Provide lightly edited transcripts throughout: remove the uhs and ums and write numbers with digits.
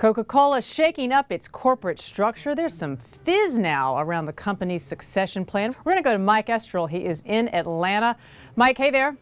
Coca-Cola shaking up its corporate structure. There's some fizz now around the company's succession plan. We're going to go to Mike Esterl. He is in Atlanta. Mike, hey there.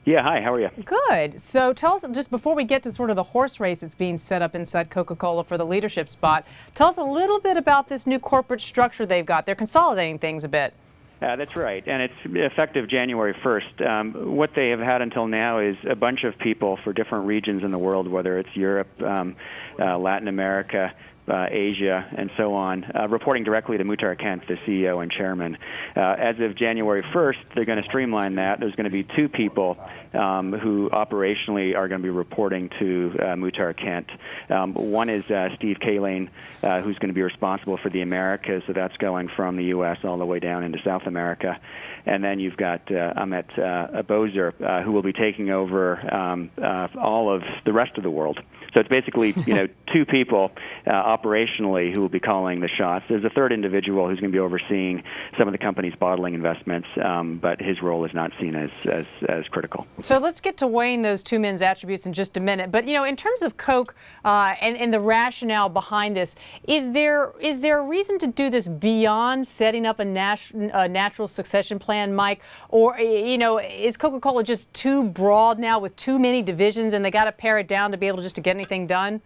Yeah, hi, how are you? Good. So tell us, just before we get to sort of the horse race that's being set up inside Coca-Cola for the leadership spot, tell us a little bit about this new corporate structure they've got. They're consolidating things a bit. That's right, and it's effective January 1st. What they have had until now is a bunch of people for different regions in the world, whether it's Europe, Latin America, Asia, and so on, reporting directly to Muhtar Kent, the CEO and chairman. As of January 1st, they're going to streamline that. There's going to be two people who operationally are going to be reporting to Muhtar Kent. One is Steve Kaline, who's going to be responsible for the Americas, so that's going from the U.S. all the way down into South America. And then you've got Ahmet Bozer, who will be taking over all of the rest of the world. So it's basically, two people operationally who will be calling the shots. There's a third individual who's going to be overseeing some of the company's bottling investments, but his role is not seen as critical. So let's get to weighing those two men's attributes in just a minute. But, in terms of Coke and the rationale behind this, is there a reason to do this beyond setting up a natural succession plan, Mike? Or, is Coca-Cola just too broad now with too many divisions and they got to pare it down to be able just to get anything done?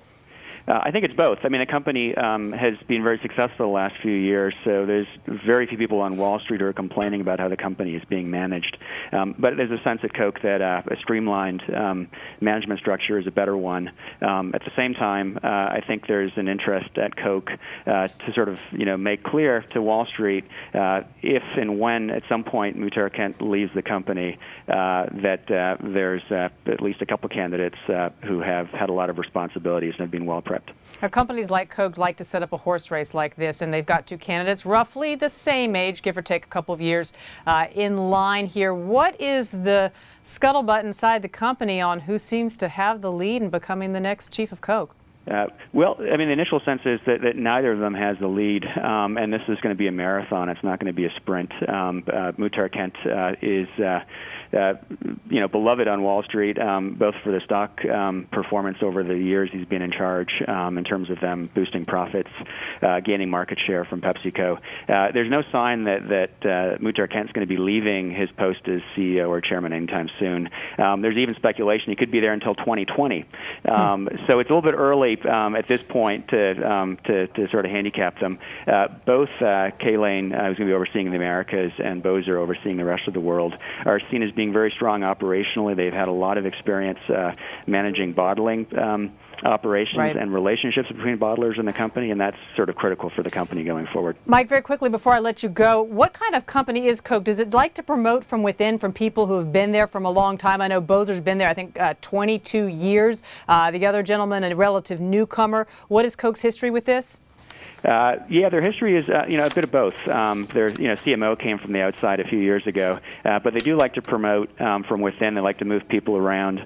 I think it's both. I mean, the company has been very successful the last few years, so there's very few people on Wall Street who are complaining about how the company is being managed. But there's a sense at Coke that a streamlined management structure is a better one. At the same time, I think there's an interest at Coke to sort of, make clear to Wall Street if and when at some point Muhtar Kent leaves the company, that there's at least a couple candidates who have had a lot of responsibilities and have been well prepped. Now, companies like Coke like to set up a horse race like this, and they've got two candidates roughly the same age, give or take a couple of years, in line here. What is the scuttlebutt inside the company on who seems to have the lead in becoming the next chief of Coke? Well, I mean, the initial sense is that neither of them has the lead, and this is going to be a marathon. It's not going to be a sprint. Muhtar Kent is beloved on Wall Street, both for the stock performance over the years he's been in charge, in terms of them boosting profits, gaining market share from PepsiCo. There's no sign that Muhtar Kent's going to be leaving his post as CEO or chairman anytime soon. There's even speculation he could be there until 2020. So it's a little bit early at this point to sort of handicap them. Both Kaline, who's going to be overseeing the Americas, and Bozer, overseeing the rest of the world, are seen as being very strong operationally. They've had a lot of experience managing bottling operations and relationships between bottlers and the company, and that's sort of critical for the company going forward. Mike, very quickly before I let you go, what kind of company is Coke? Does it like to promote from within, from people who have been there from a long time? I know Bozer's been there, I think, 22 years. The other gentleman, a relative newcomer. What is Coke's history with this? Yeah, their history is, a bit of both. Their, CMO came from the outside a few years ago, but they do like to promote from within. They like to move people around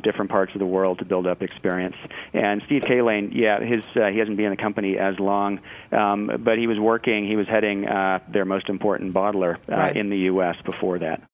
different parts of the world to build up experience. And Steve Kaline, he hasn't been in the company as long, but he was heading their most important bottler in the U.S. before that.